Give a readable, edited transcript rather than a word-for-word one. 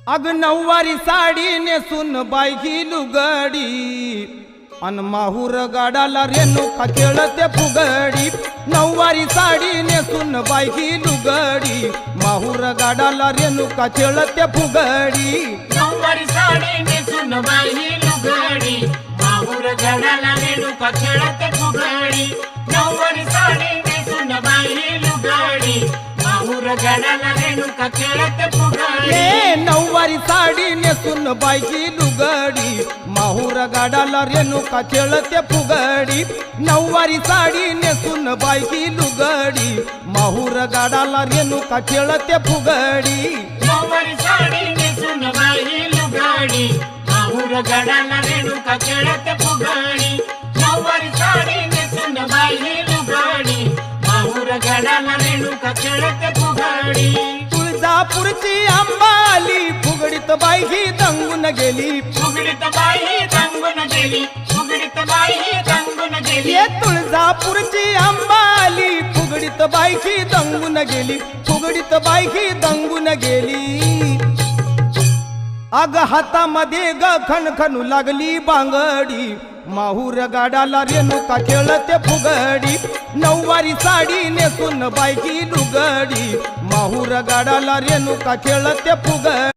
अग नऊवारी साडी नेसून बायकी लुगडी अन माहूर गाडाला रेणुका खेळते फुगडी। नऊवारी साडी नेसून बायकी लुगडी माहूर गाडाला रेणुका खेळते फुगडी। नऊवारी साडी नेसून बायकी लुगडी माहूर गाडाला रेणुका खेळते फुगडी। नऊवारी साडी नेसून बायकी लुगडी माहूर गाडाला रेणुका खेळते फुगडी। नऊवारी साडी नेसून बायकी लुगडी माहूर गाडाला रेणुका खेळते फुगडी। नऊवारी साडी नेसून बायकी लुगडी माहूर गाडाला रेणुका खेळते फुगडी। नऊवारी साडी नेसून बायकी लुगडी माहूर गाडाला रेणुका खेळते फुगडी। नऊवारी साडी नेसून बायकी लुगडी माहूर गाडाला रेणुका खेळते फुगडी। तुळजापूरची अंबाली फुगडीत बायकी दंगून गेली। फुगडीत बाई दंगून गेली, फुगडीत बाई दंगून गेली। ये तुळजापूरची अंबाली फुगडीत बायकी दंगून गेली, फुगडीत बायकी दंगून गेली। अग हातामध्ये ग खणखणू लागली बांगडी माहूर गाडाला रेणुका खेळते फुगडी। नऊवारी साडी नेसून बायकी लुगडी माहूर गाडाला रेणुका खेळते फुगडी।